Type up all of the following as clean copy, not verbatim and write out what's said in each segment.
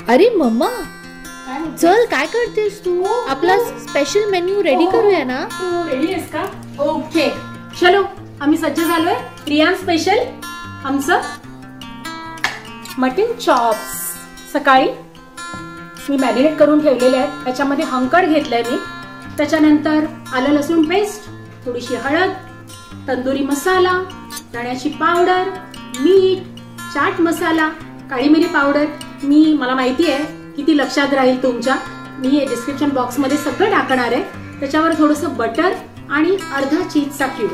अरे मम्मा, चल काय करतेस तू? आपला स्पेशल मेन्यू रेडी करूया ना. तू रेडी आहेस का? ओके चलो, आम्ही सज्ज झालोय. रियान स्पेशल आमचं मटन चॉप्स सकाळी मी मॅरिनेट करून ठेवलेले आहेत. त्याच्यामध्ये हंकड घेतलंय मी. त्याच्यानंतर आलं लसूण पेस्ट, थोडीशी हळद, तंदुरी मसाला, धण्याची पावडर, मीठ, चाट मसाला, काळी मिरी पावडर. मला माहिती आहे किती लक्षात राहील तुमच्या. मी हे डिस्क्रिप्शन बॉक्स मध्ये सगळं टाकणार आहे. त्याच्यावर थोडंसं बटर आणि अर्धा चीजचा क्यूब,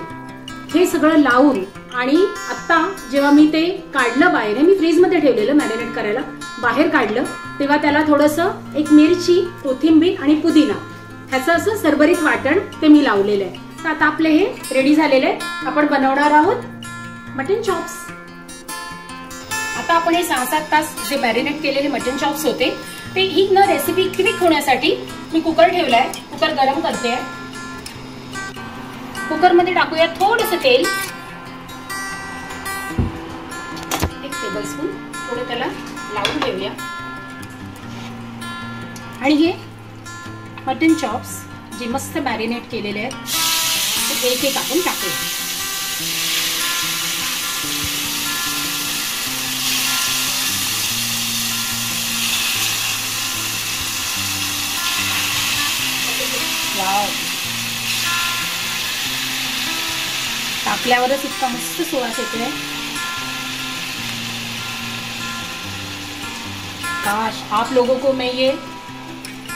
हे सगळं लावून आणि आता जेव्हा मी ते काढलं बाहेर, मी फ्रीज मध्ये ठेवलेलं मॅरिनेट करायला, बाहेर काढलं तेव्हा त्याला थोडंसं एक मिरची, कोथिंबीर आणि पुदिना ह्याचं असं सरभरीत वाटण ते मी लावलेलं आहे. तर आता आपले हे रेडी झालेले आहे. आपण बनवणार आहोत मटन चॉप्स. आता आपण हे 6-7 तास जे मॅरिनेट केलेले मटन चॉप्स होते ते ही न रेसिपी क्विक होण्यासाठी मी कुकर ठेवलाय. कुकर गरम करते. कुकर मध्ये टाकूया थोडंसं तेल, 1 टेबलस्पून. थोडं त्याला लावून घेऊया आणि हे मटन चॉप्स जे मस्त मॅरिनेट केलेले आहेत ते एक एक आपण टाकूया. टाकल्यावरच इतका मस्त सुवास येतोय. काश आप लोगों को मैं ये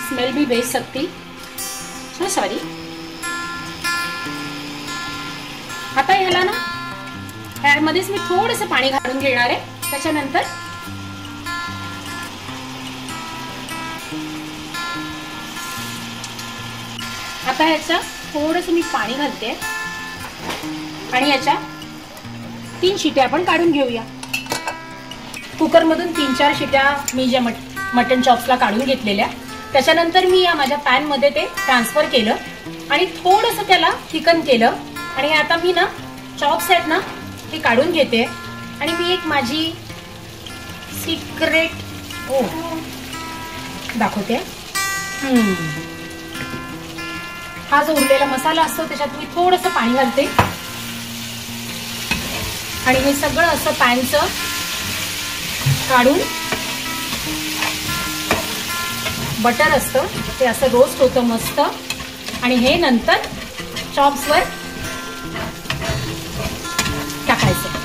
स्मेल भी भेज सकती. सॉरी. आता ह्याला ना ह्यामध्येच मी थोडंसं पाणी घालून घेणार आहे. त्याच्यानंतर आता ह्याच्या थोडंसं मी पाणी घालते आणि याच्या 3 शिट्या आपण काढून घेऊया. कुकर मधून 3-4 शिट्या मी ज्या मटन चॉप्सला काढून घेतलेल्या. त्याच्यानंतर मी या माझ्या पॅन मध्ये ते ट्रान्सफर केलं आणि थोडंसं त्याला थिकन केलं. आणि आता मी ना चॉप्स आहेत ना ते काढून घेते आणि मी एक माझी सिक्रेट दाखवते. हा जो उरलेला मसाला असतो त्याच्यात मी थोडंसं पाणी घालते आणि हे सगळं असं पॅनचं काढून, बटर असतं ते असं रोस्ट होतं मस्त. आणि हे नंतर चॉप्सवर टाकायचं.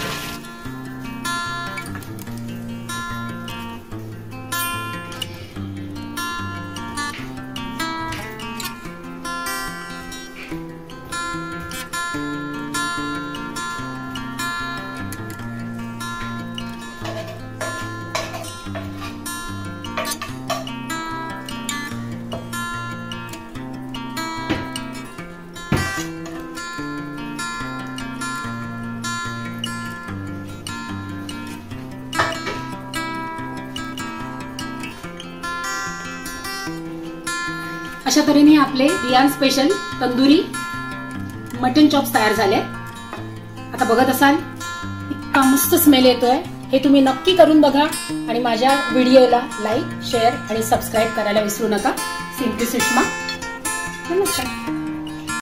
अशा तऱ्हेने आपले Riyan special tandoori mutton chops तयार झाले. आता बघत असाल इतका मस्त स्मेल येतोय. हे तुम्ही नक्की करून बघा आणि माझ्या व्हिडिओला लाईक, शेअर आणि सबस्क्राईब करायला विसरू नका. सिंपली सुषमा. नमस्कार.